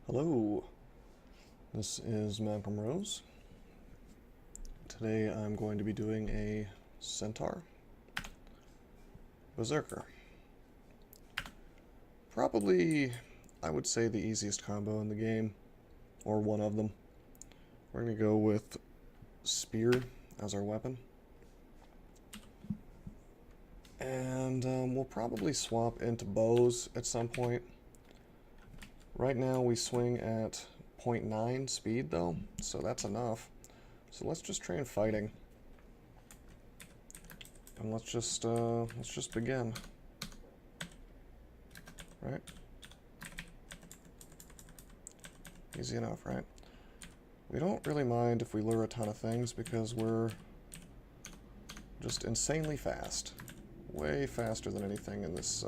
Hello, this is Malcolm Rose. Today I'm going to be doing a Centaur Berserker. Probably, I would say, the easiest combo in the game, or one of them. We're going to go with Spear as our weapon. And we'll probably swap into bows at some point. Right now we swing at 0.9 speed though, so that's enough. So let's just train fighting. And let's just begin. Right? Easy enough, right? We don't really mind if we lure a ton of things because we're just insanely fast. Way faster than anything in this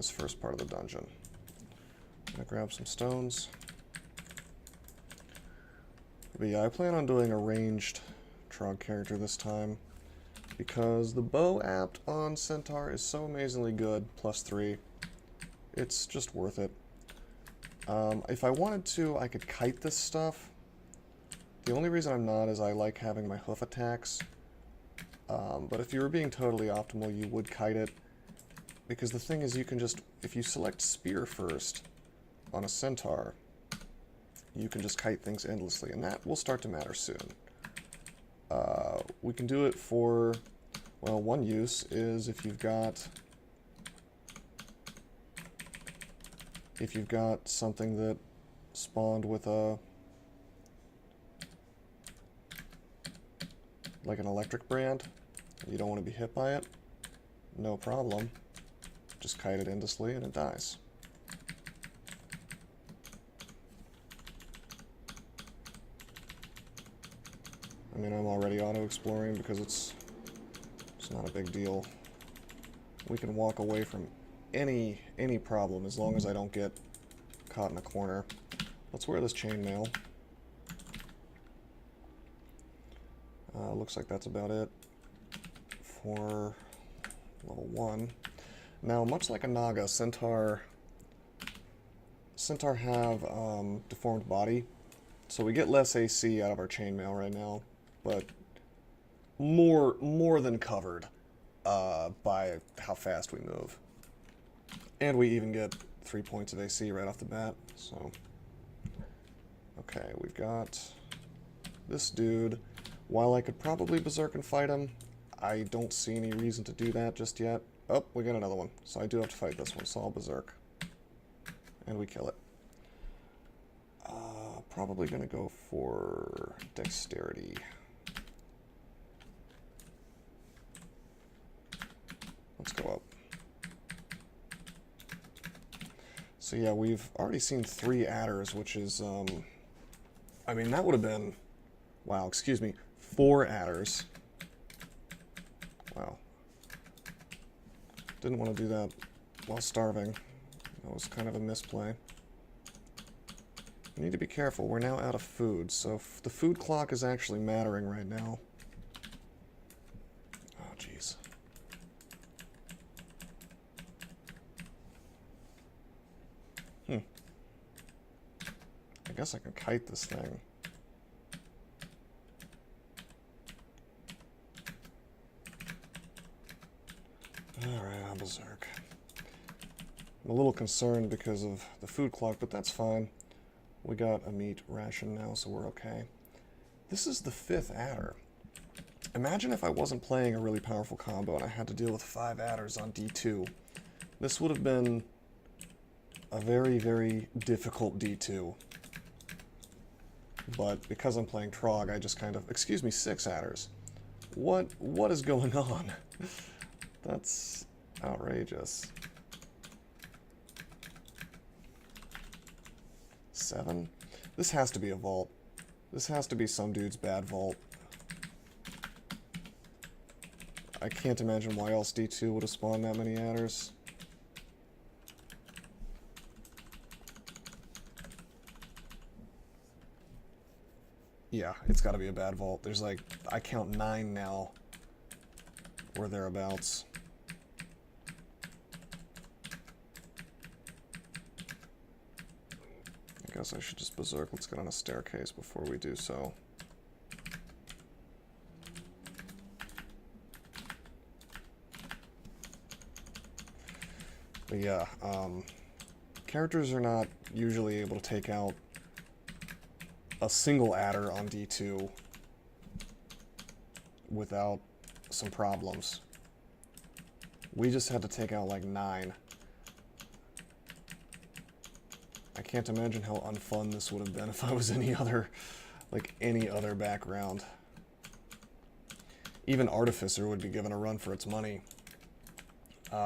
first part of the dungeon. I'm gonna grab some stones. But yeah, I plan on doing a ranged Trog character this time because the bow apt on Centaur is so amazingly good, +3. It's just worth it. If I wanted to, I could kite this stuff. The only reason I'm not is I like having my hoof attacks. But if you were being totally optimal, you would kite it. Because the thing is, you can just, if you select Spear first on a Centaur, you can just kite things endlessly, and that will start to matter soon. We can do it for, well, one use is if you've got something that spawned with like an electric brand, and you don't want to be hit by it, no problem. Just kite it endlessly and it dies. I mean, I'm already auto-exploring because it's not a big deal. We can walk away from any problem as long as I don't get caught in a corner. Let's wear this chainmail. Looks like that's about it for level 1. Now, much like a Naga, Centaur have deformed body, so we get less AC out of our chainmail right now, but more than covered by how fast we move. And we even get 3 points of AC right off the bat, so... Okay, we've got this dude. While I could probably Berserk and fight him, I don't see any reason to do that just yet. Oh, we got another one. So I do have to fight this one, so I'll Berserk. And we kill it. Probably gonna go for Dexterity. Let's go up. So yeah, we've already seen 3 adders, which is, I mean, that would have been, wow, excuse me, 4 adders. Wow. Didn't want to do that while starving. That was kind of a misplay. We need to be careful. We're now out of food, so the food clock is actually mattering right now. Oh, jeez. I guess I can kite this thing. Alright, I'll Berserk. I'm a little concerned because of the food clock, but that's fine. We got a meat ration now, so we're okay. This is the 5th adder. Imagine if I wasn't playing a really powerful combo and I had to deal with 5 adders on D2. This would have been a very, very difficult D2. But because I'm playing Trog, I just kind of... Excuse me, 6 adders. What is going on? That's outrageous. 7? This has to be a vault. This has to be some dude's bad vault. I can't imagine why else D2 would have spawned that many adders. Yeah, it's gotta be a bad vault. There's like, I count 9 now. Or thereabouts. guess I should just berserk. Let's get on a staircase before we do so. But yeah, characters are not usually able to take out a single adder on D2 without some problems. We just had to take out like 9. I can't imagine how unfun this would have been if I was any other background. Even Artificer would be given a run for its money,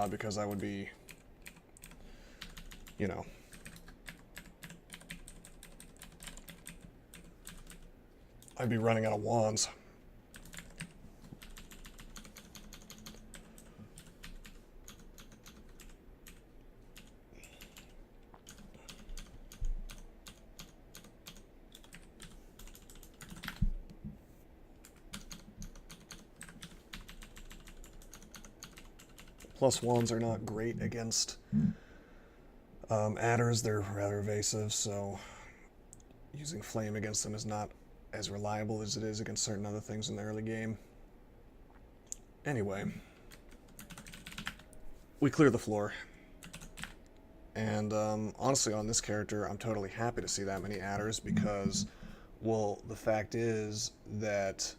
because I would be, you know, I'd be running out of wands. Plus, wands are not great against adders. They're rather evasive, so using flame against them is not as reliable as it is against certain other things in the early game. Anyway, we clear the floor. And honestly, on this character, I'm totally happy to see that many adders because, well, the fact is that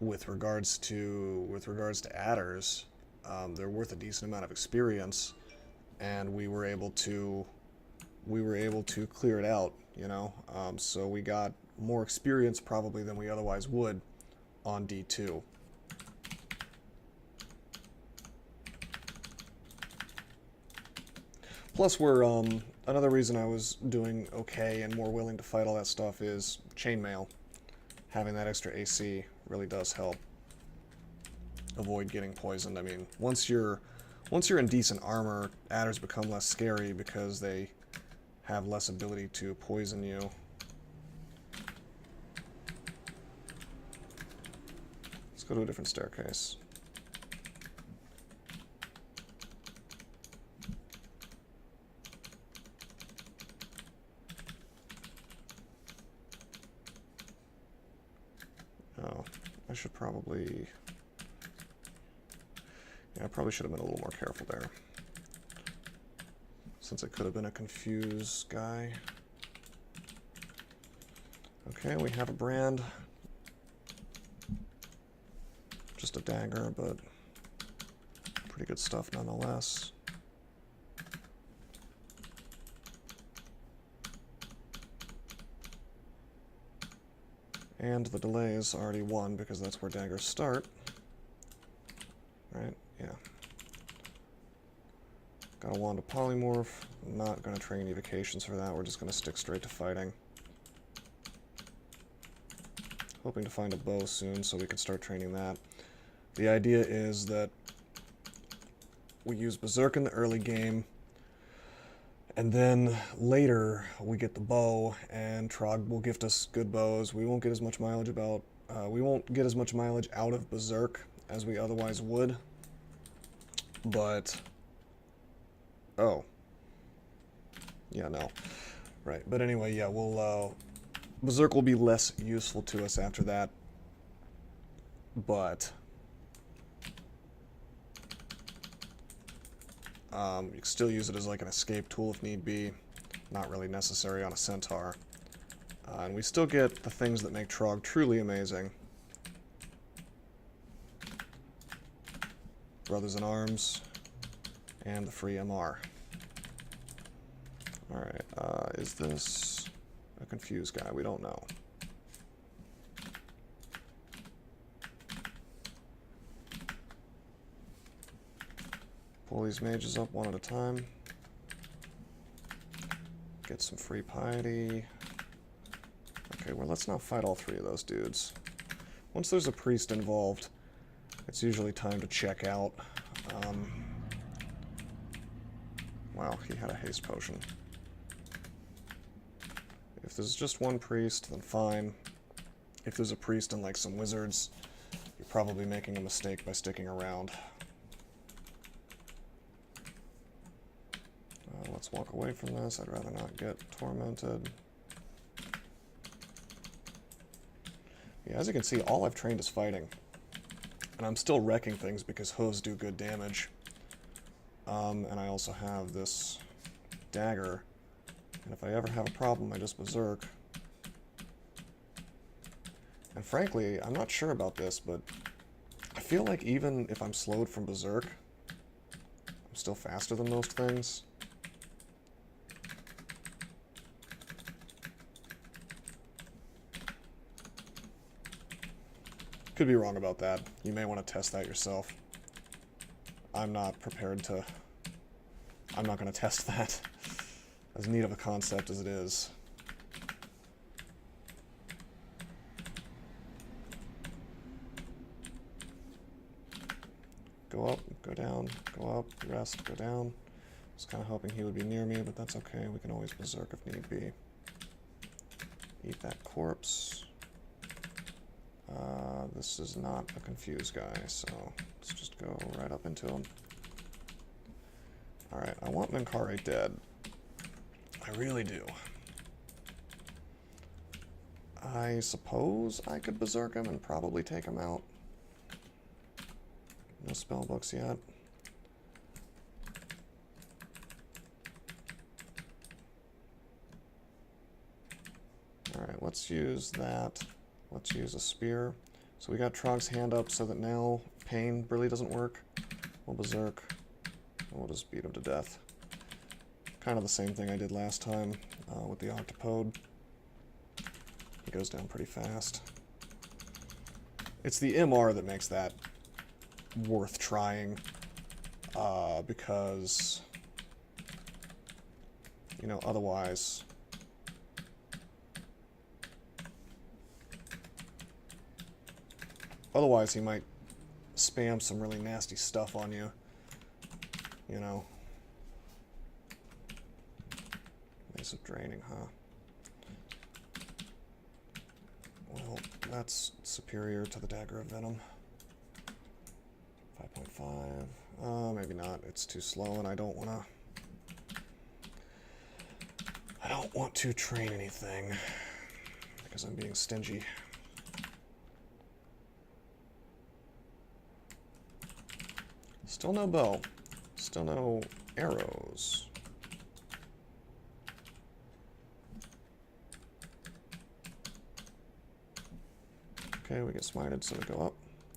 with regards to adders, they're worth a decent amount of experience, and we were able to clear it out, you know. So we got more experience probably than we otherwise would on D2. Plus, we're another reason I was doing okay and more willing to fight all that stuff is chainmail. Having that extra AC really does help avoid getting poisoned. I mean, once you're in decent armor, adders become less scary because they have less ability to poison you. Let's go to a different staircase. Oh, I should probably... Yeah, I probably should have been a little more careful there, since it could have been a confused guy. Okay, we have a brand. Just a dagger, but pretty good stuff nonetheless. And the delay is already 1 because that's where daggers start. Right? Yeah. Got a wand of polymorph. I'm not going to train evocations for that. We're just going to stick straight to fighting. Hoping to find a bow soon so we can start training that. The idea is that we use Berserk in the early game, and then later we get the bow, and Trog will gift us good bows. We won't get as much mileage out of Berserk as we otherwise would. But oh. Yeah, no. Right. But anyway, yeah, we'll Berserk will be less useful to us after that. But you can still use it as like an escape tool if need be. Not really necessary on a Centaur. And we still get the things that make Trog truly amazing. Brothers in Arms, and the free MR. Alright, is this a confused guy? We don't know. Pull these mages up one at a time. Get some free piety. Okay, well, let's not fight all 3 of those dudes. Once there's a priest involved, it's usually time to check out. Wow, he had a haste potion. If there's just one priest, then fine. If there's a priest and like some wizards, you're probably making a mistake by sticking around. Let's just walk away from this. I'd rather not get tormented. Yeah, as you can see, all I've trained is fighting. And I'm still wrecking things because hooves do good damage. And I also have this dagger. And if I ever have a problem, I just berserk. And frankly, I'm not sure about this, but I feel like even if I'm slowed from berserk, I'm still faster than most things. Could be wrong about that. You may want to test that yourself. I'm not prepared to... I'm not going to test that. As neat of a concept as it is. Go up, go down, go up, rest, go down. I was kind of hoping he would be near me, but that's okay. We can always berserk if need be. Eat that corpse. This is not a confused guy, so let's just go right up into him. Alright, I want Minkare dead. I really do. I suppose I could berserk him and probably take him out. No spell books yet. Alright, let's use that. Let's use a spear. So we got Trog's hand up so that now pain really doesn't work. We'll berserk. And we'll just beat him to death. Kind of the same thing I did last time with the octopode. He goes down pretty fast. It's the MR that makes that worth trying, because, you know, otherwise he might spam some really nasty stuff on you, you know. Mace of Draining, huh? Well, that's superior to the Dagger of Venom. 5.5. Maybe not. It's too slow, and I don't want to train anything because I'm being stingy. Still no bow. Still no arrows. Okay, we get smited, so we go up,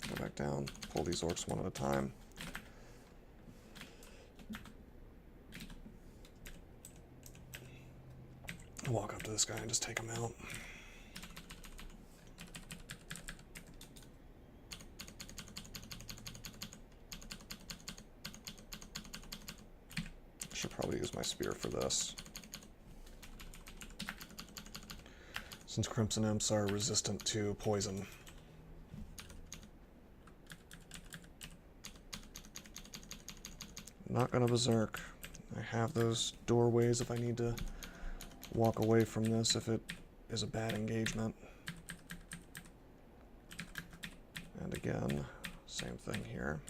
go back down, pull these orcs one at a time. Walk up to this guy and just take him out. Should probably use my spear for this. Since Crimson Imps are resistant to poison. I'm not gonna berserk. I have those doorways if I need to walk away from this if it is a bad engagement. And again, same thing here.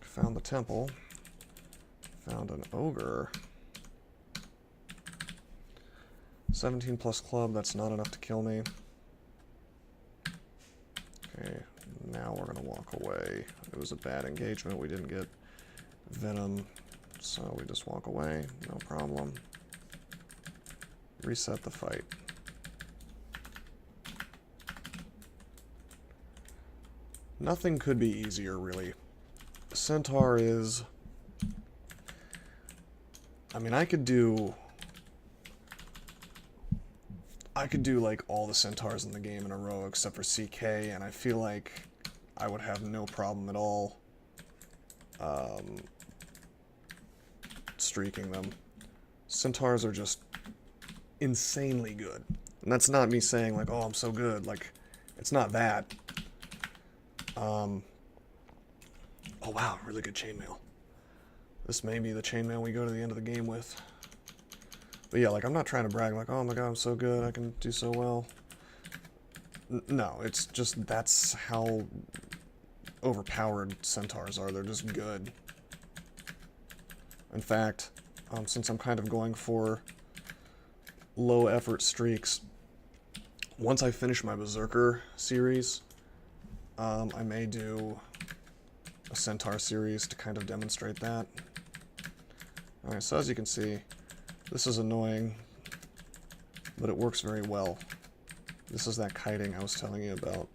Found the temple. Found an ogre. 17 plus club, that's not enough to kill me. Okay, now we're gonna walk away. It was a bad engagement, we didn't get venom, so we just walk away, no problem. Reset the fight. Nothing could be easier, really. Centaur is... I mean, I could do like all the centaurs in the game in a row except for CK, and I feel like I would have no problem at all streaking them. Centaurs are just insanely good. And that's not me saying like, oh, I'm so good. Like, it's not that. Oh wow, really good chainmail. This may be the chainmail we go to the end of the game with. But yeah, like, I'm not trying to brag like, oh my god, I'm so good, I can do so well. No, it's just that's how overpowered centaurs are. They're just good. In fact, since I'm kind of going for low effort streaks, once I finish my Berserker series, I may do a Centaur series to kind of demonstrate that. Alright, so as you can see, this is annoying, but it works very well. This is that kiting I was telling you about.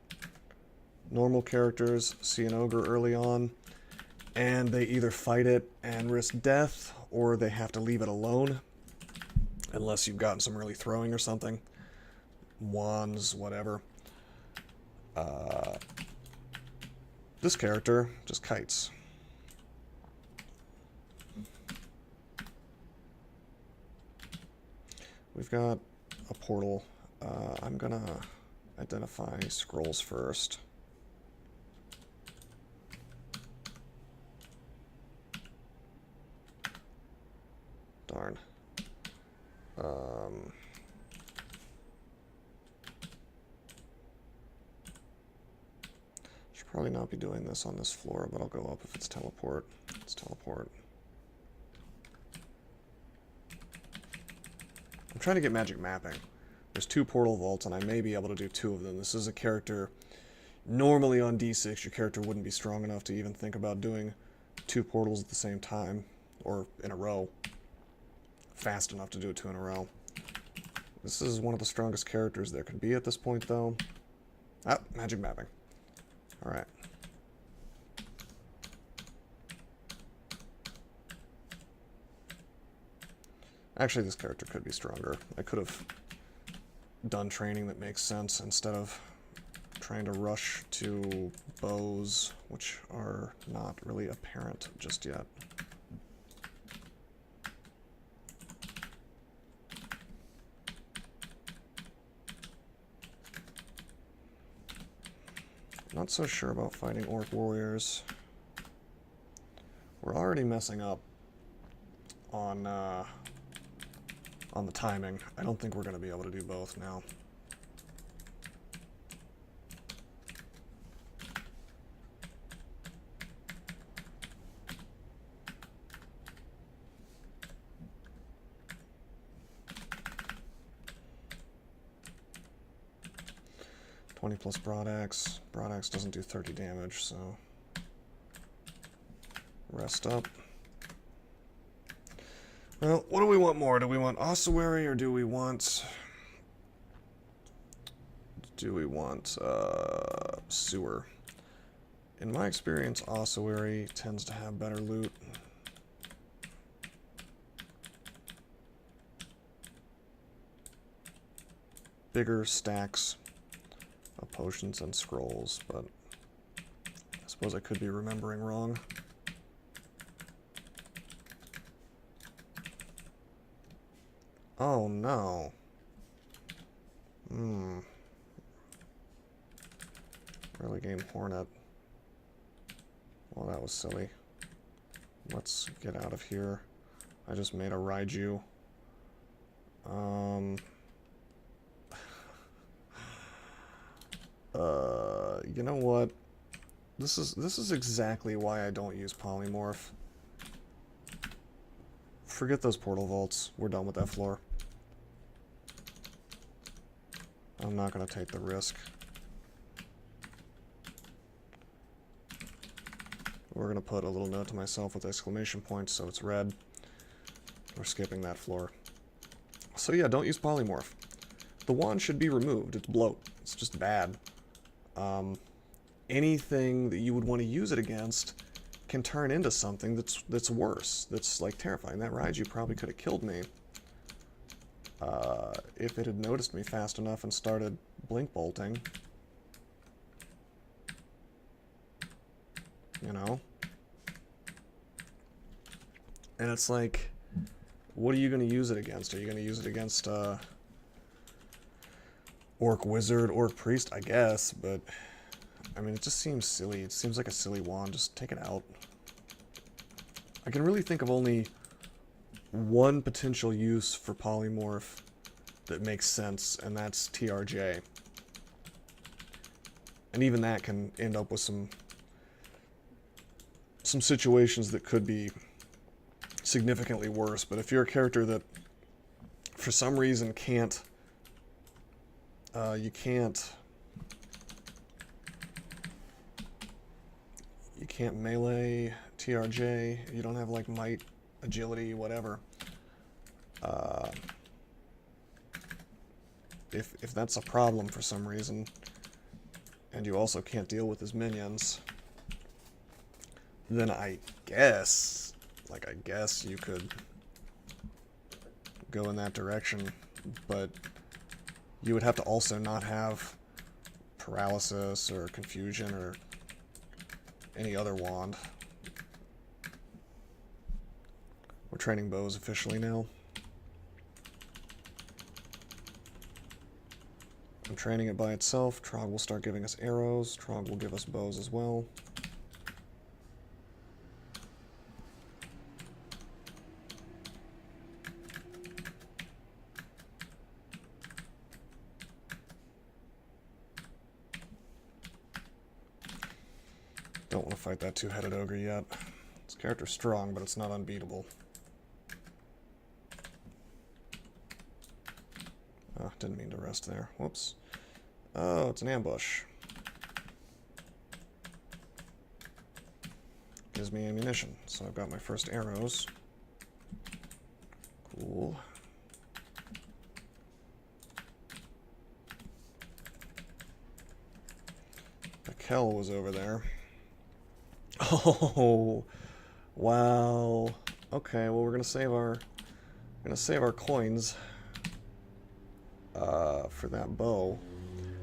Normal characters see an ogre early on, and they either fight it and risk death, or they have to leave it alone, unless you've gotten some early throwing or something. Wands, whatever. This character just kites. We've got a portal. I'm gonna identify scrolls first. Darn. Should probably not be doing this on this floor, but I'll go up if it's teleport. It's teleport. I'm trying to get magic mapping. There's 2 portal vaults, and I may be able to do 2 of them. This is a character... Normally on D6, your character wouldn't be strong enough to even think about doing 2 portals at the same time, or in a row. Fast enough to do 2 in a row. This is one of the strongest characters there could be at this point, though. Ah, magic mapping. Alright. Actually, this character could be stronger. I could have done training that makes sense instead of trying to rush to bows, which are not really apparent just yet. Not so sure about fighting orc warriors. We're already messing up on the timing. I don't think we're going to be able to do both now. +20 broadaxe. Broadaxe doesn't do 30 damage, so rest up. Well, what do we want more? Do we want ossuary or do we want sewer? In my experience, ossuary tends to have better loot. Bigger stacks of potions and scrolls, but I suppose I could be remembering wrong. Oh no. Early game Hornet. Well, that was silly. Let's get out of here. I just made a Raiju. You know what? This is exactly why I don't use polymorph. Forget those portal vaults. We're done with that floor. I'm not going to take the risk. We're going to put a little note to myself with exclamation points so it's red. We're skipping that floor. So yeah, don't use polymorph. The wand should be removed. It's bloat. It's just bad. Anything that you would want to use it against can turn into something that's worse. That's like terrifying. That Raiju probably could have killed me if it had noticed me fast enough and started blink bolting. You know? And it's like, what are you going to use it against? Are you going to use it against Orc Wizard, Orc Priest? I guess, but I mean, it just seems silly. It seems like a silly wand. Just take it out. I can really think of only one potential use for polymorph that makes sense, and that's TRJ. And even that can end up with some some situations that could be significantly worse. But if you're a character that for some reason can't you can't melee TRJ, you don't have like might, agility, whatever, if that's a problem for some reason, and you also can't deal with his minions, then I guess you could go in that direction, but you would have to also not have paralysis or confusion or any other wand. We're training bows officially now. I'm training it by itself. Trog will start giving us arrows. Trog will give us bows as well. Don't want to fight that two-headed ogre yet. This character's strong, but it's not unbeatable. Oh, didn't mean to rest there. Whoops. Oh, it's an ambush. Gives me ammunition, so I've got my first arrows. Cool. The Kel was over there. Oh, wow. Okay, well we're gonna save our coins for that bow.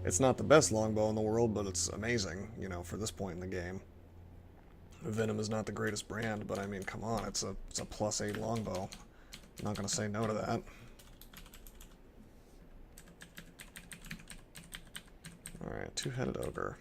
It's not the best longbow in the world, but it's amazing, you know, for this point in the game. Venom is not the greatest brand, but I mean, come on, it's a +8 longbow. I'm not gonna say no to that. Alright, two-headed ogre.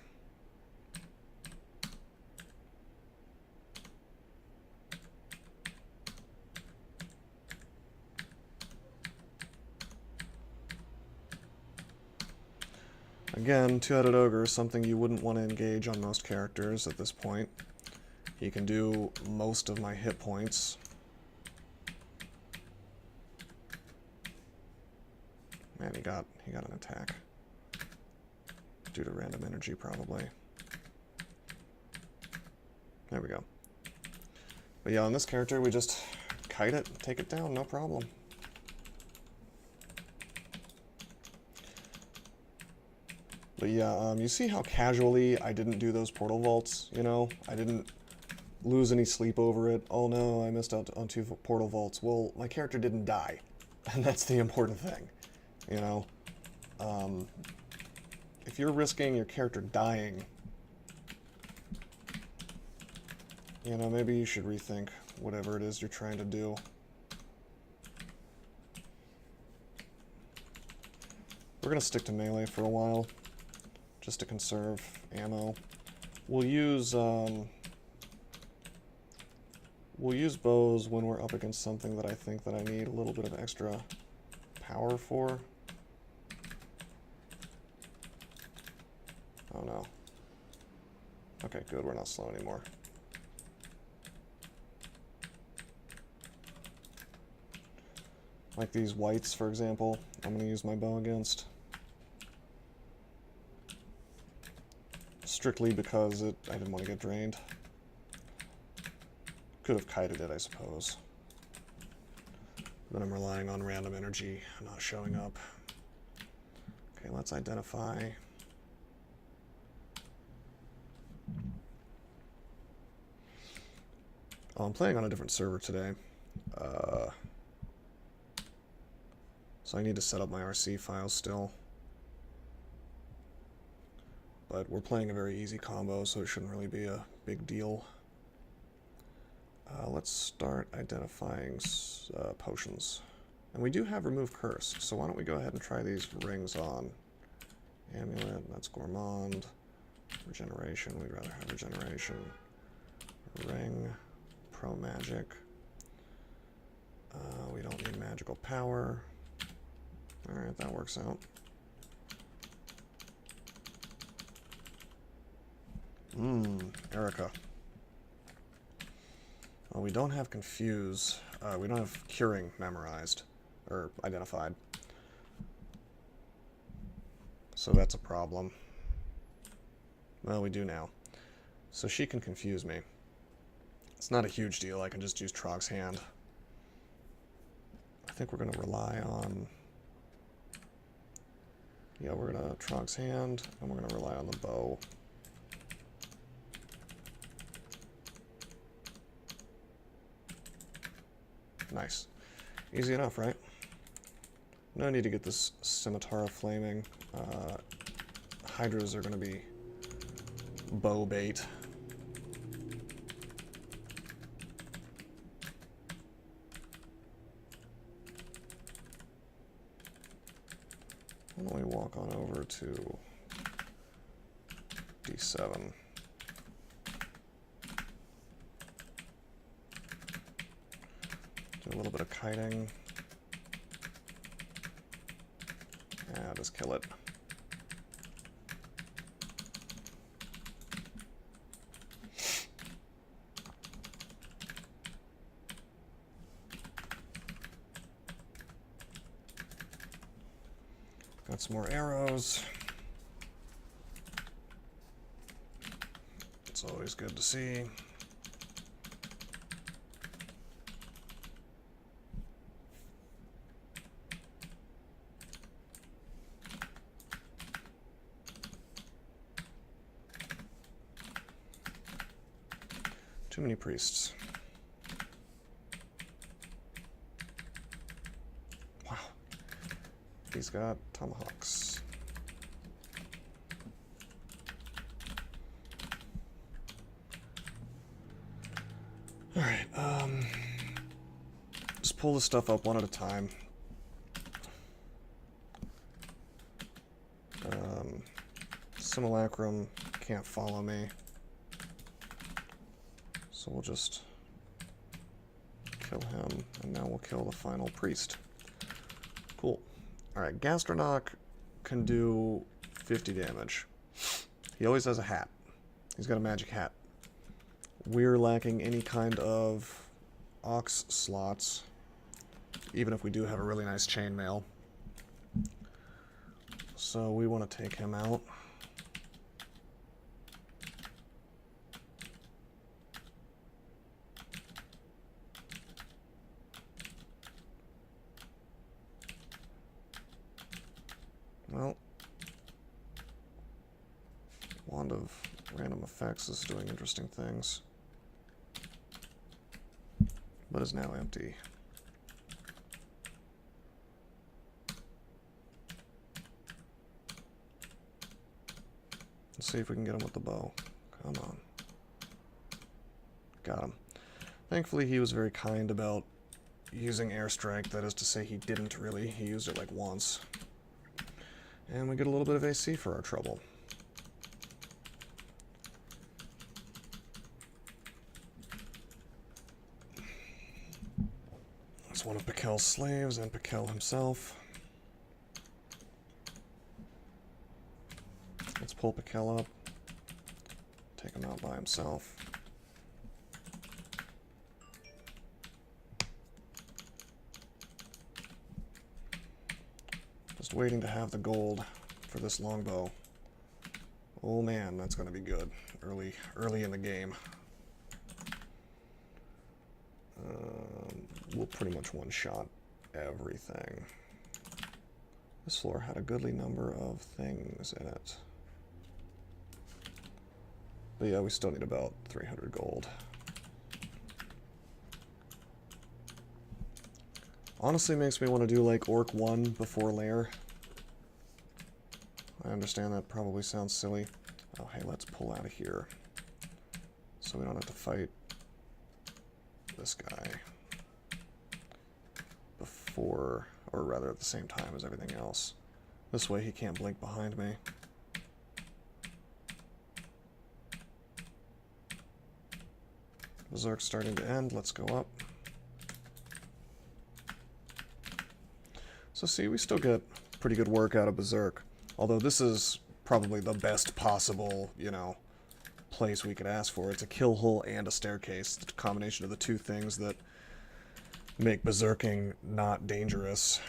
Again, two-headed ogre is something you wouldn't want to engage on most characters at this point. He can do most of my hit points. Man, he got an attack. Due to random energy, probably. There we go. But yeah, on this character, we just kite it, take it down, no problem. But yeah, you see how casually I didn't do those portal vaults, you know? I didn't lose any sleep over it. Oh no, I missed out on 2 portal vaults. Well, my character didn't die, and that's the important thing, you know? If you're risking your character dying, you know, maybe you should rethink whatever it is you're trying to do. We're gonna stick to melee for a while, just to conserve ammo. We'll use bows when we're up against something that I think that I need a little bit of extra power for. Oh no. Okay, good, we're not slow anymore. Like these whites, for example, I'm going to use my bow against. Strictly because I didn't want to get drained. Could have kited it, I suppose. Then I'm relying on random energy not showing up. Okay, let's identify. Oh, I'm playing on a different server today. So I need to set up my RC files still. But we're playing a very easy combo, so it shouldn't really be a big deal. Let's start identifying potions. And we do have Remove Curse, so why don't we go ahead and try these rings on. Amulet, that's Gourmand. Regeneration, we'd rather have Regeneration. Ring, Pro Magic. We don't need Magical Power. Alright, that works out. Erica. Well, we don't have confuse. We don't have curing memorized or identified. So that's a problem. Well, we do now. So she can confuse me. It's not a huge deal. I can just use Trog's Hand. I think we're going to rely on... Yeah, we're going to Trog's Hand, and we're going to rely on the bow. Nice. Easy enough, right? No need to get this Scimitar flaming. Hydras are going to be bow bait. Why don't we walk on over to D7. Do a little bit of kiting. Yeah, just kill it. Got some more arrows. It's always good to see. Too many priests. Wow. He's got tomahawks. Alright, just pull this stuff up one at a time. Simulacrum can't follow me. So we'll just kill him, and now we'll kill the final priest. Cool. Alright, Gastronach can do 50 damage. He always has a hat. He's got a magic hat. We're lacking any kind of ox slots, even if we do have a really nice chainmail. So we want to take him out. Well, Wand of Random Effects is doing interesting things, but is now empty. Let's see if we can get him with the bow. Come on. Got him. Thankfully, he was very kind about using airstrike. That is to say, he didn't really. He used it like once. And we get a little bit of AC for our trouble. That's one of Pikel's slaves and Pikel himself. Let's pull Pikel up. Take him out by himself. Just waiting to have the gold for this longbow. Oh man, that's going to be good early in the game. We'll pretty much one-shot everything. This floor had a goodly number of things in it. But yeah, we still need about 300 gold. Honestly, makes me want to do like Orc 1 before Lair. I understand that probably sounds silly. Oh, hey, let's pull out of here so we don't have to fight this guy before, or rather at the same time as everything else. This way he can't blink behind me. Berserk's starting to end. Let's go up. So see, we still get pretty good work out of Berserk. Although this is probably the best possible, you know, place we could ask for. It's a kill hole and a staircase. It's a combination of the two things that make berserking not dangerous.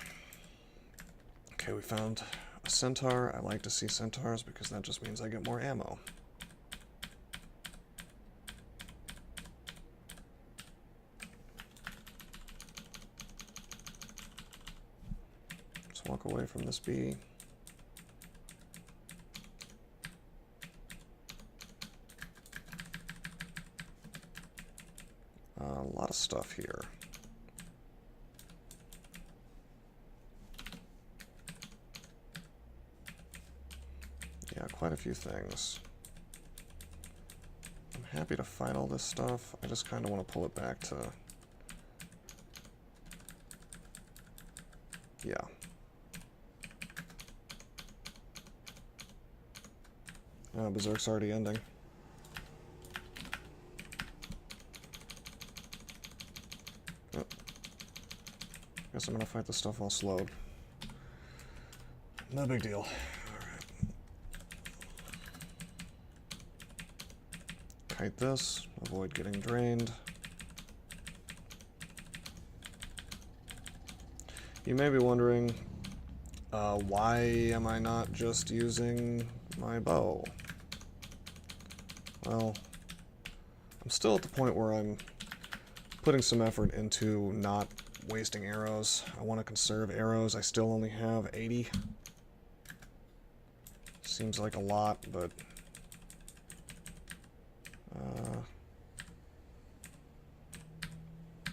Okay, we found a centaur. I like to see centaurs because that just means I get more ammo. Let's walk away from this bee. A lot of stuff here. Yeah, quite a few things. I'm happy to fight all this stuff. I just kind of want to pull it back to... Yeah. Berserk's already ending. Yep. Guess I'm gonna fight this stuff all slowed. No big deal. Kite this, avoid getting drained. You may be wondering, why am I not just using my bow? Well, I'm still at the point where I'm putting some effort into not wasting arrows. I want to conserve arrows. I still only have 80. Seems like a lot, but...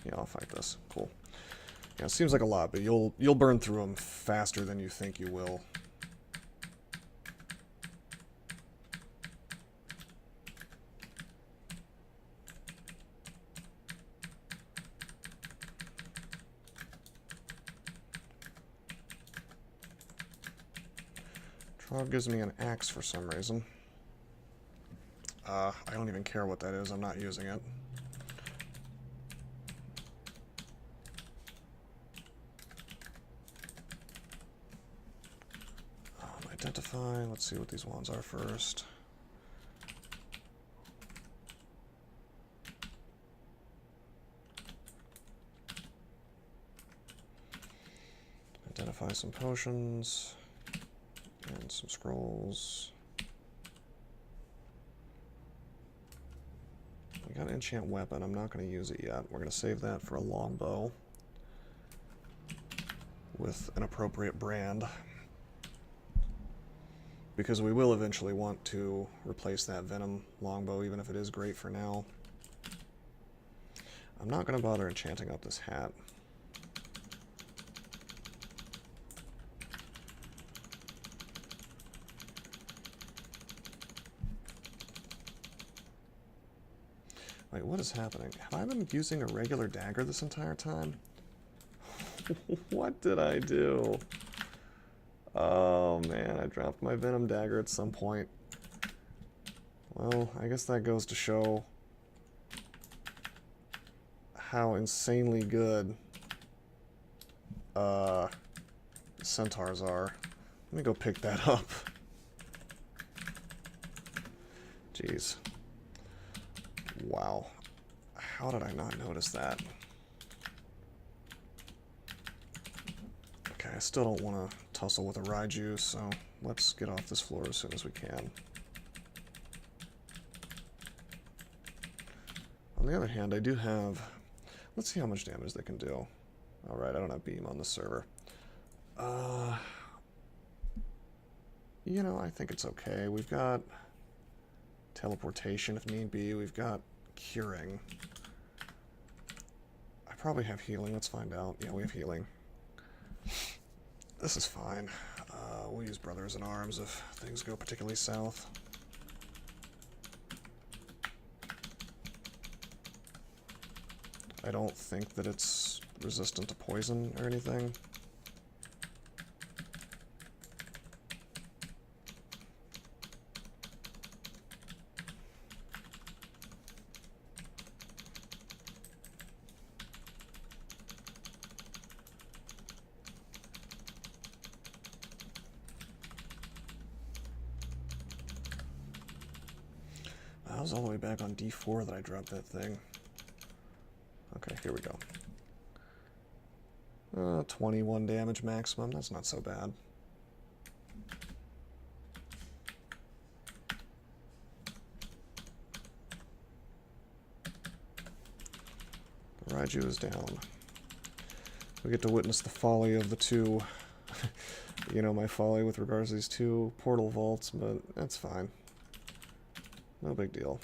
yeah, I'll fight this. Cool. Yeah, it seems like a lot, but you'll burn through them faster than you think you will. Trog gives me an axe for some reason. I don't even care what that is. I'm not using it. Identify. Let's see what these ones are first. Identify some potions and some scrolls. We got an enchant weapon. I'm not going to use it yet. We're going to save that for a longbow with an appropriate brand, because we will eventually want to replace that venom longbow, even if it is great for now. I'm not going to bother enchanting up this hat. Wait, what is happening? Have I been using a regular dagger this entire time? What did I do? Oh man, I dropped my venom dagger at some point. Well, I guess that goes to show how insanely good centaurs are. Let me go pick that up. Jeez. Wow. How did I not notice that? Okay, I still don't want to tussle with a Raiju, so let's get off this floor as soon as we can. On the other hand, I do have... Let's see how much damage they can do. Alright, I don't have beam on this server. You know, I think it's okay. We've got teleportation if need be. We've got curing. I probably have healing. Let's find out. Yeah, we have healing. This is fine. We'll use Brothers in Arms if things go particularly south. I don't think that it's resistant to poison or anything. was all the way back on D4 that I dropped that thing. Okay, here we go. 21 damage maximum, that's not so bad. The Raiju is down. We get to witness the folly of the two, you know, my folly with regards to these two portal vaults, but that's fine. No big deal.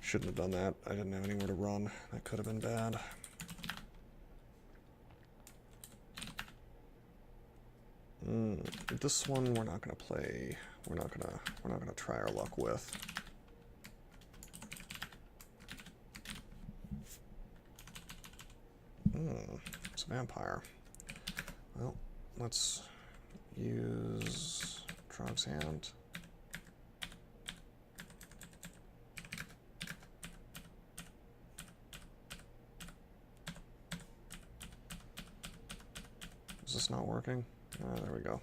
Shouldn't have done that. I didn't have anywhere to run. That could have been bad. This one we're not gonna play. We're not gonna try our luck with. It's a vampire. Well, let's use Trog's Hand. Is this not working? There we go.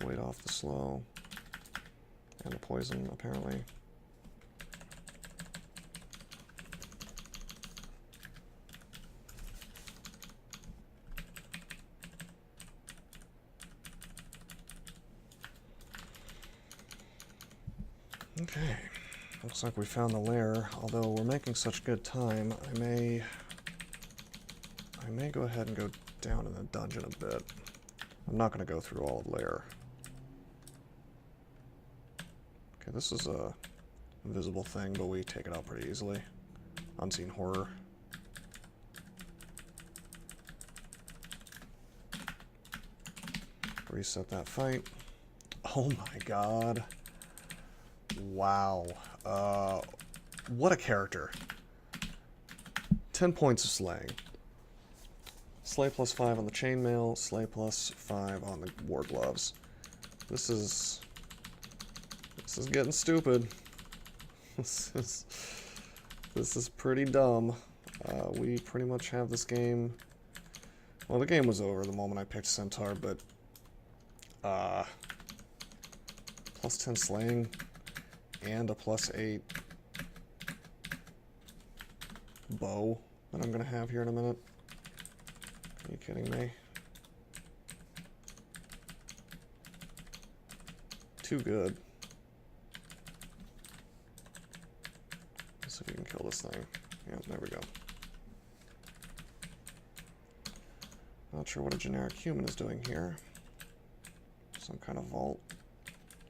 Wait off the slow. And the poison, apparently. Okay. Looks like we found the lair, although we're making such good time, I may go ahead and go down in the dungeon a bit. I'm not going to go through all of lair. Okay, this is a invisible thing, but we take it out pretty easily. Unseen horror. Reset that fight. Oh my god. Wow. What a character. 10 points of slaying. Slay plus 5 on the chainmail, slay plus 5 on the war gloves. This is getting stupid. This is pretty dumb. We pretty much have this game. Well, the game was over the moment I picked Centaur, but plus 10 slaying and a plus 8 bow that I'm gonna have here in a minute. Are you kidding me? Too good. Let's see if we can kill this thing. Yeah, there we go. Not sure what a generic human is doing here. Some kind of vault.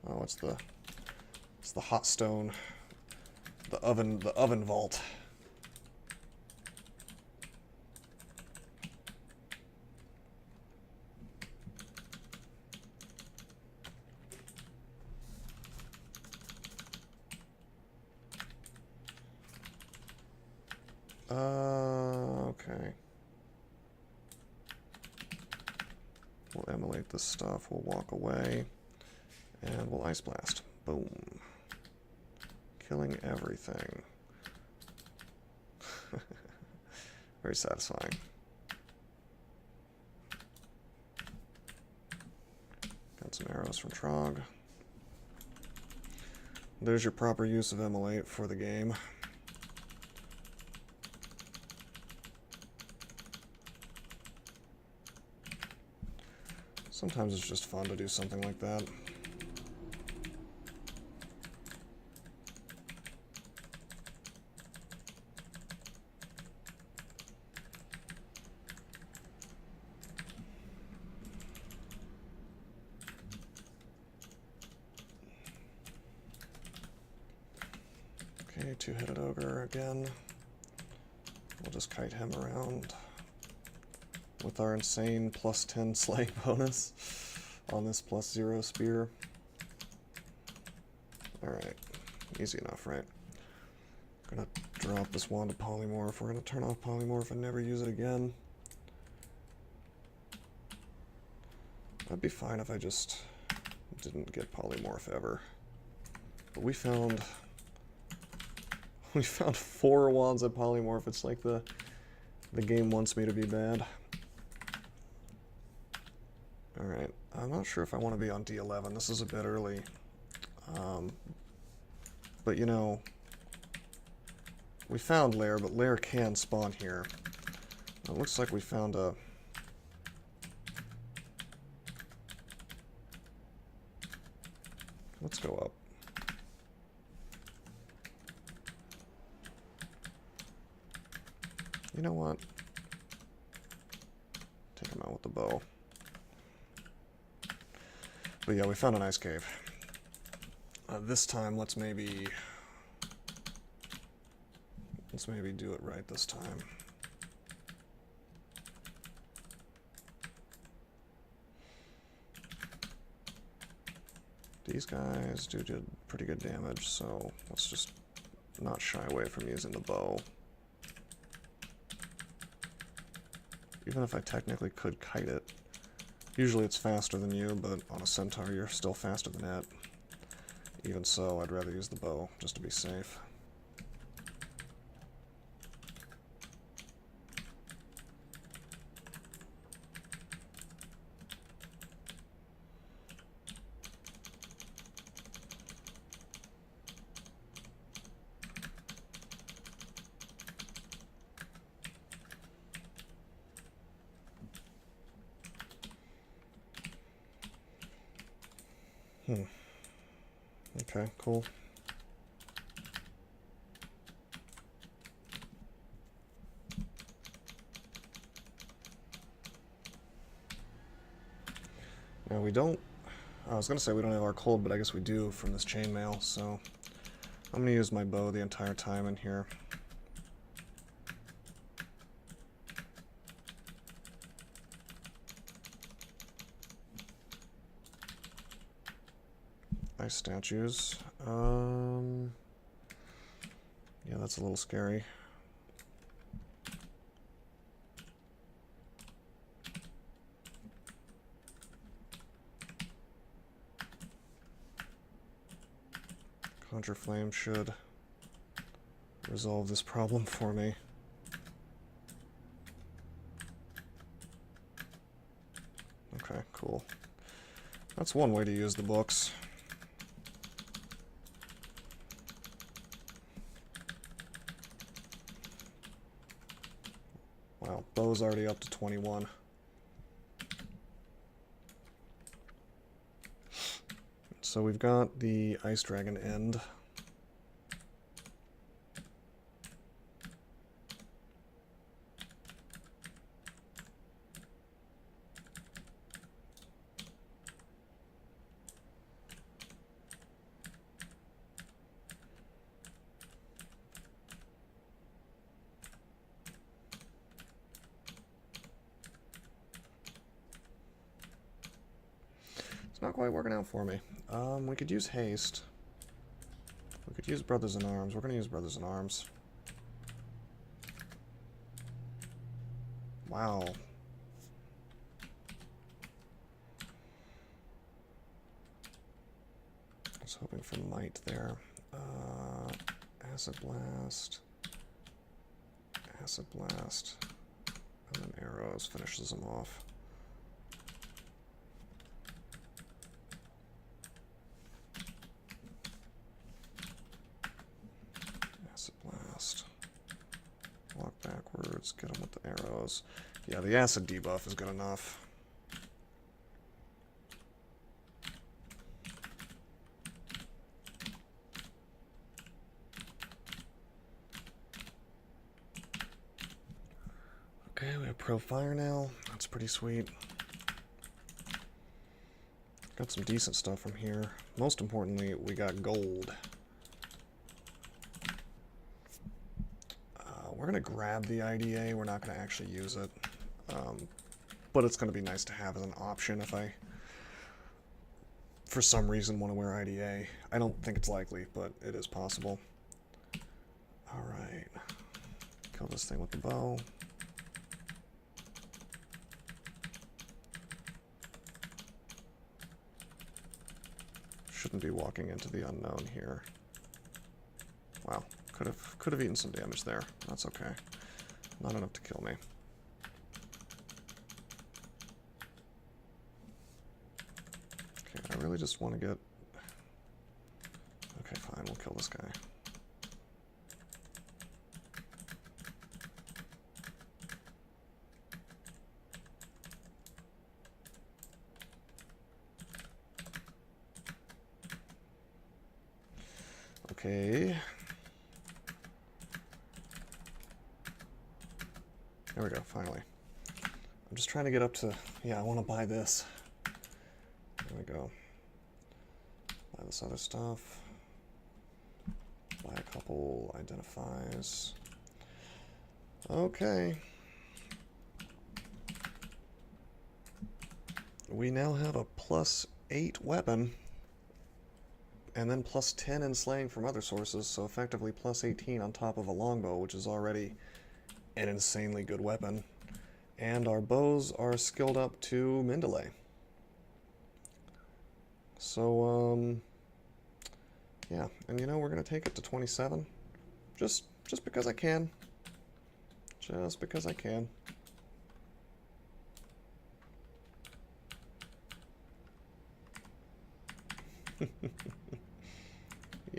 Oh, it's the hot stone. The oven vault. Okay. We'll emulate this stuff, we'll walk away, and we'll Ice Blast. Boom. Killing everything. Very satisfying. Got some arrows from Trog. There's your proper use of emulate for the game. Sometimes it's just fun to do something like that. Okay, two-headed ogre again. We'll just kite him around with our insane plus 10 slay bonus on this plus 0 spear. Alright, easy enough, right? Gonna drop this wand of polymorph. We're gonna turn off polymorph and never use it again. That'd be fine if I just didn't get polymorph ever. But we found We found 4 wands at polymorph. It's like the game wants me to be bad. Alright, I'm not sure if I want to be on D11. This is a bit early. But you know, we found Lair, but Lair can spawn here. It looks like we found a... Let's go up. You know what? Take him out with the bow. But yeah, we found an ice cave. This time, let's maybe do it right this time. These guys do pretty good damage, so let's just not shy away from using the bow. Even if I technically could kite it. Usually it's faster than you, but on a Centaur you're still faster than it. Even so, I'd rather use the bow, just to be safe. Okay, cool. Now we don't... I was going to say we don't have our cold, but I guess we do from this chainmail, so I'm going to use my bow the entire time in here. Ice statues. Yeah, that's a little scary. Conjure Flame should resolve this problem for me. Okay, cool. That's one way to use the books. Wow, bow's already up to 21. So we've got the Ice Dragon end. Not quite working out for me. We could use haste. We could use Brothers in Arms. We're going to use Brothers in Arms. Wow. I was hoping for might there. Acid Blast. Acid Blast. And then Arrows finishes them off. Walk backwards, get them with the arrows. Yeah, the acid debuff is good enough. Okay, we have Pro Fire now. That's pretty sweet. Got some decent stuff from here. Most importantly, we got gold. We're going to grab the IDA, we're not going to actually use it, but it's going to be nice to have as an option if I, for some reason, want to wear IDA. I don't think it's likely, but it is possible. Alright, kill this thing with the bow. Shouldn't be walking into the unknown here. Wow, Could have eaten some damage there. That's okay. Not enough to kill me. Okay, I really just want to get... Okay, fine, we'll kill this guy. Okay. There we go, finally. I'm just trying to get up to... Yeah, I want to buy this. There we go. Buy this other stuff. Buy a couple identifies. Okay. We now have a +8 weapon. And then +10 in slaying from other sources, so effectively +18 on top of a longbow, which is already an insanely good weapon. And our bows are skilled up to Mendeley. So, yeah, and you know, we're going to take it to 27. Just because I can. Just because I can.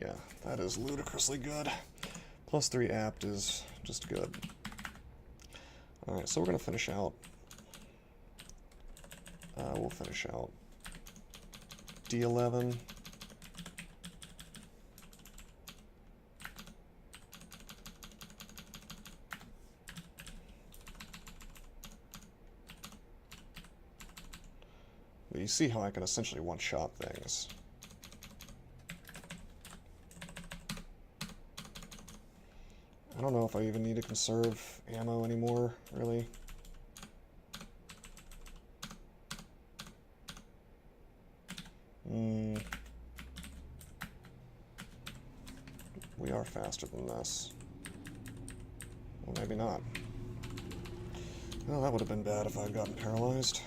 Yeah, that is ludicrously good. +3 apt is just good. Alright, so we're going to finish out. We'll finish out D11. But you see how I can essentially one-shot things. I don't know if I even need to conserve ammo anymore, really. We are faster than this. Well, maybe not. Well, that would have been bad if I'd gotten paralyzed.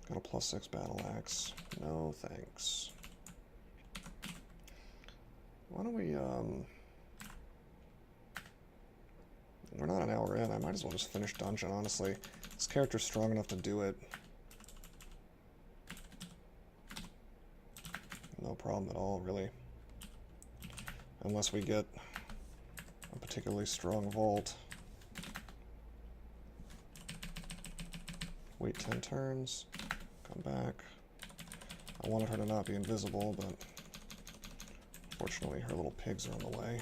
Got a +6 battle axe. No thanks. Why don't we, we're not an hour in. I might as well just finish dungeon, honestly. This character's strong enough to do it. No problem at all, really. Unless we get a particularly strong vault. Wait 10 turns. Come back. I wanted her to not be invisible, but unfortunately her little pigs are in the way.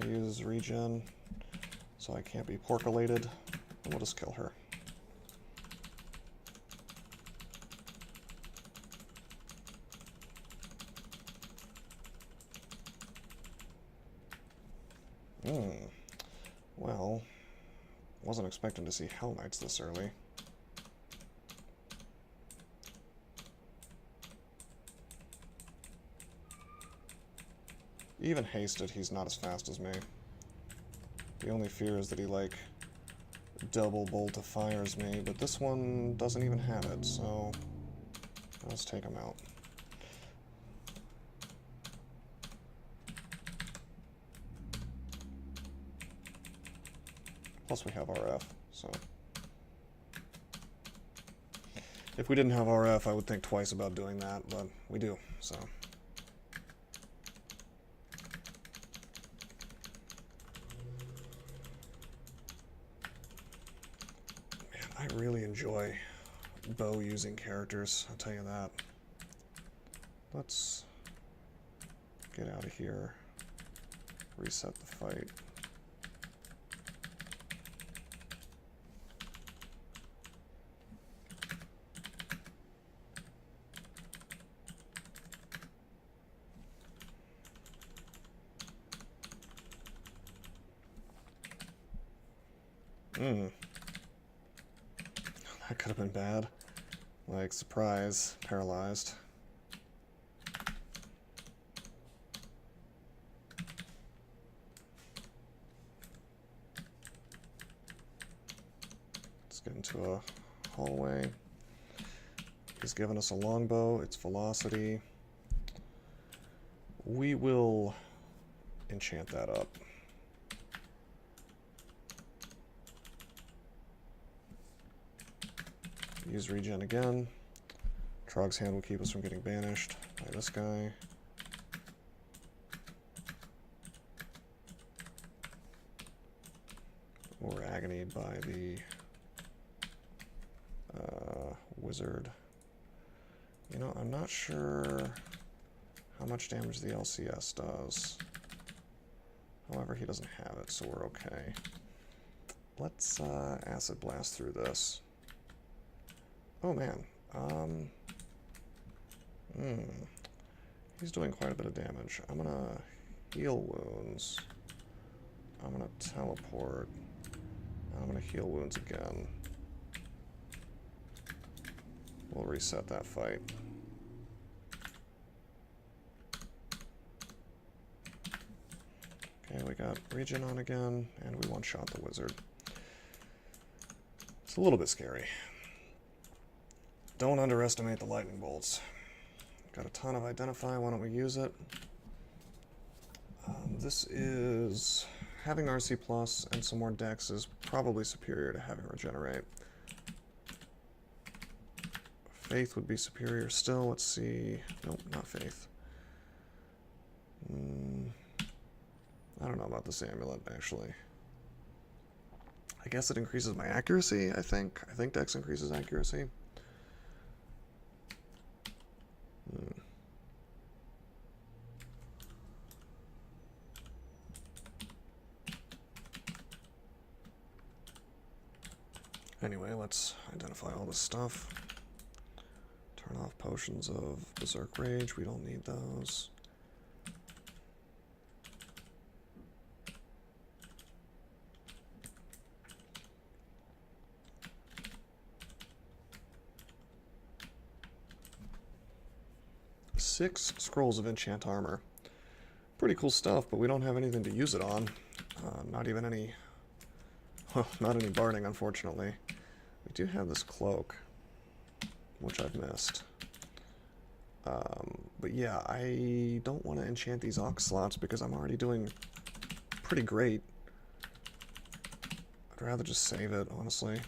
Use regen, so I can't be porculated, and we'll just kill her. Well, wasn't expecting to see Hell Knights this early. Even hasted, he's not as fast as me. The only fear is that he, like, double bolt of fires me, but this one doesn't even have it, so let's take him out. Plus we have RF, so... If we didn't have RF, I would think twice about doing that, but we do, so... I really enjoy bow using characters, I'll tell you that. Let's get out of here, reset the fight. That could have been bad. Like, surprise, paralyzed. Let's get into a hallway. He's given us a longbow, its velocity. We will enchant that up. Use regen again. Trog's Hand will keep us from getting banished by this guy. Or agonied by the wizard. You know, I'm not sure how much damage the LCS does. However, he doesn't have it, so we're okay. Let's acid blast through this. Oh man. He's doing quite a bit of damage. I'm gonna heal wounds. I'm gonna teleport. I'm gonna heal wounds again. We'll reset that fight. Okay, we got regen on again, and we one-shot the wizard. It's a little bit scary. Don't underestimate the lightning bolts. Got a ton of identify, why don't we use it? This is... having RC plus and some more dex is probably superior to having regenerate. Faith would be superior still. Let's see. Nope, not faith. I don't know about this amulet, actually. I guess it increases my accuracy, I think. I think dex increases accuracy. Anyway, let's identify all this stuff. Turn off potions of Berserk Rage. We don't need those. Six scrolls of enchant armor. Pretty cool stuff, but we don't have anything to use it on. Not even any... well, not any barding, unfortunately. We do have this cloak, which I've missed. But yeah, I don't want to enchant these ox slots because I'm already doing pretty great. I'd rather just save it, honestly.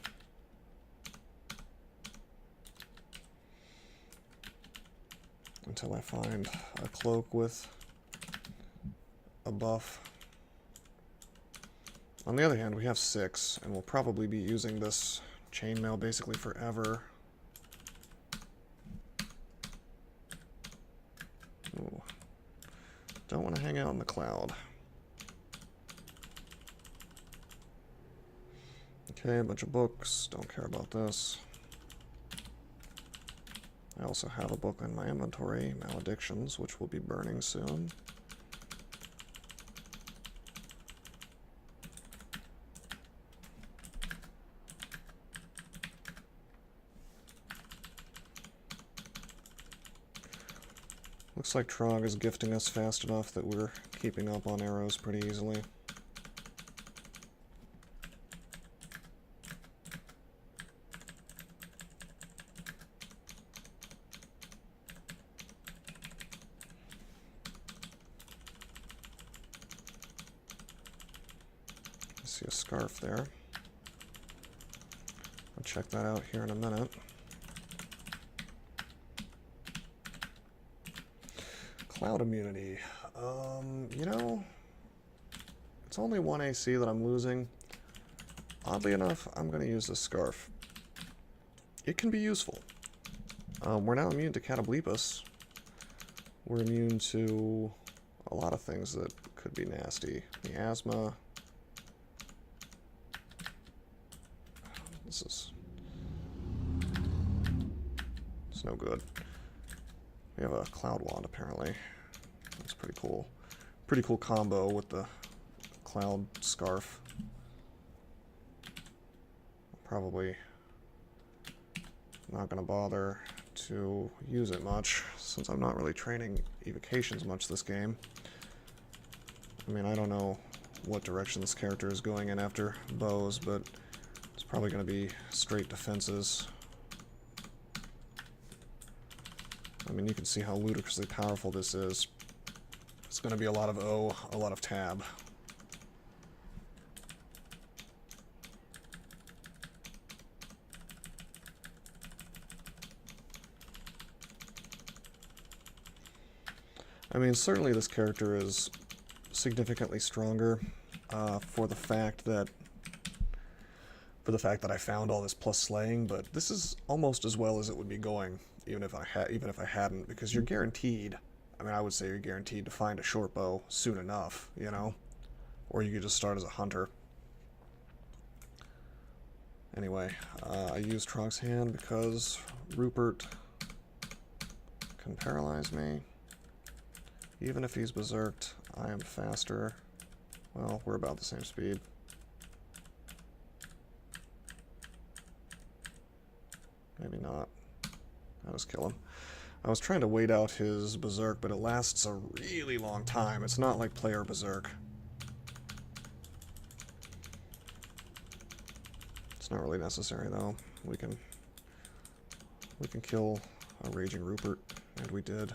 Until I find a cloak with a buff. On the other hand, we have 6, and we'll probably be using this chainmail basically forever. Ooh. Don't want to hang out in the cloud. Okay, a bunch of books. Don't care about this. I also have a book in my inventory, Maledictions, which will be burning soon. Looks like Trog is gifting us fast enough that we're keeping up on arrows pretty easily. I see a scarf there. I'll check that out here in a minute. Cloud immunity. You know, it's only 1 AC that I'm losing. Oddly enough, I'm going to use this scarf. It can be useful. We're now immune to Catoblepus. We're immune to a lot of things that could be nasty. Miasma. It's no good. We have a cloud wand, apparently. That's pretty cool. Pretty cool combo with the cloud scarf. Probably not going to bother to use it much, since I'm not really training evocations much this game. I mean, I don't know what direction this character is going in after bows, but it's Probably going to be straight defenses. I mean, you can see how ludicrously powerful this is. It's going to be a lot of O, a lot of tab. I mean, certainly this character is significantly stronger for the fact that I found all this plus slaying, but this is almost as well as it would be going, even if I hadn't, because you're guaranteed. I mean, I would say you're guaranteed to find a short bow soon enough, you know, or you could just start as a hunter. Anyway, I use Tronk's Hand because Rupert can paralyze me. Even if he's berserked, I am faster. Well, we're about the same speed. Maybe not. I'll just kill him. I was trying to wait out his berserk, but it lasts a really long time. It's not like player berserk. It's not really necessary though. We can kill a raging Rupert, and we did.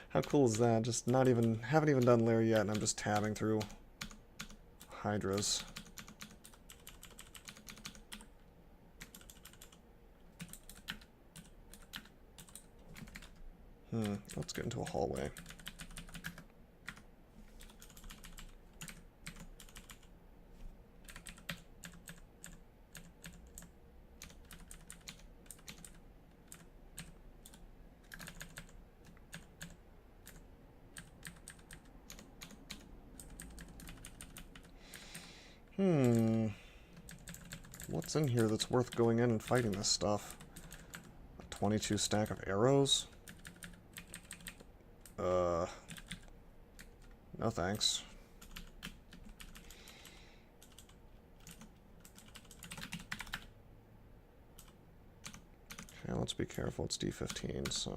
How cool is that? Just haven't even done Lair yet, and I'm just tabbing through Hydras. Let's get into a hallway. What's in here that's worth going in and fighting this stuff? A 22 stack of arrows? No thanks. Okay, let's be careful. It's D15, so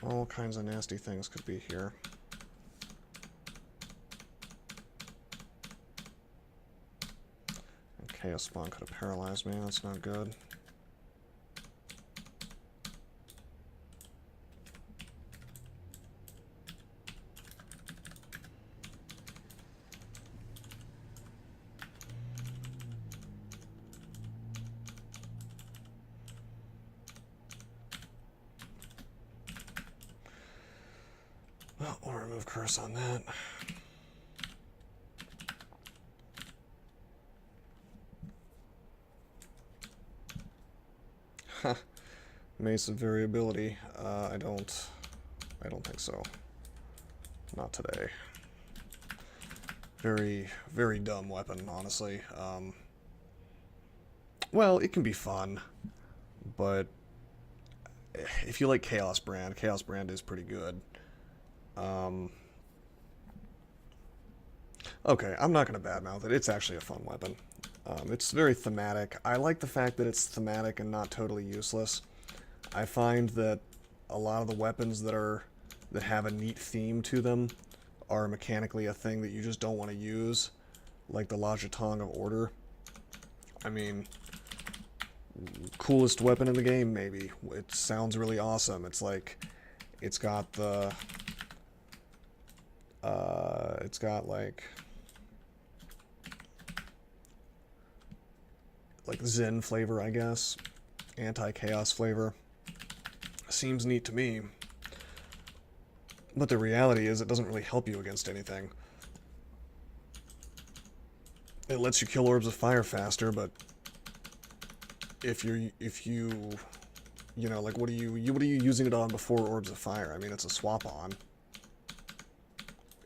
all kinds of nasty things could be here. And Chaos Spawn could have paralyzed me. That's not good. Well, we'll remove curse on that. Huh. Mace of variability. I don't think so. Not today. Very, very dumb weapon, honestly. Well, it can be fun, but if you like Chaos Brand is pretty good. Okay, I'm not going to badmouth it. It's actually a fun weapon. It's very thematic. I like the fact that it's thematic and not totally useless. I find that a lot of the weapons that have a neat theme to them are mechanically a thing that you just don't want to use, like the La Jetong of Order. I mean, coolest weapon in the game, maybe. It sounds really awesome. It's like, it's got the... it's got like Zen flavor, I guess. Anti-chaos flavor. Seems neat to me. But the reality is it doesn't really help you against anything. It lets you kill orbs of fire faster, but if you know, like, what are you using it on before orbs of fire? I mean, it's a swap on.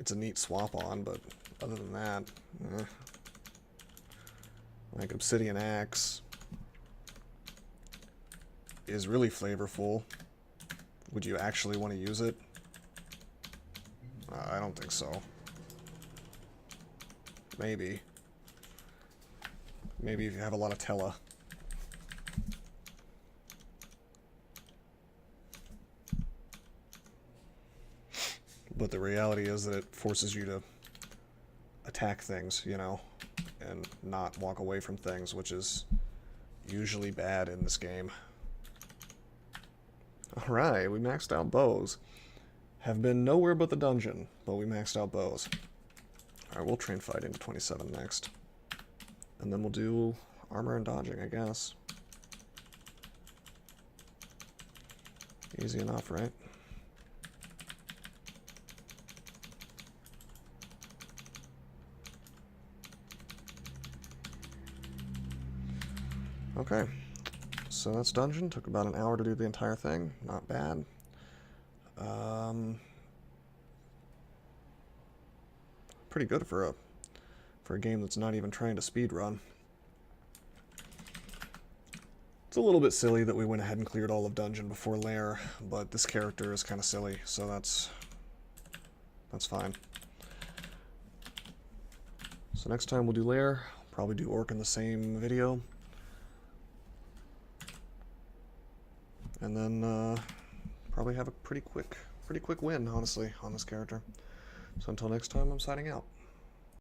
It's a neat swap on, but other than that, like Obsidian Axe is really flavorful. Would you actually want to use it? I don't think so. Maybe. Maybe if you have a lot of Tella. But the reality is that it forces you to attack things, you know? and not walk away from things, which is usually bad in this game. Alright, we maxed out bows. Have been nowhere but the dungeon, but we maxed out bows. Alright, we'll train fight into 27 next. And then we'll do armor and dodging, I guess. Easy enough, right? Okay, so that's dungeon. Took about an hour to do the entire thing. Not bad. Pretty good for a game that's not even trying to speed run. It's a little bit silly that we went ahead and cleared all of dungeon before Lair, but this character is kind of silly, so that's fine. So next time we'll do Lair. Probably do Orc in the same video. And then probably have a pretty quick win, honestly, on this character. So until next time, I'm signing out.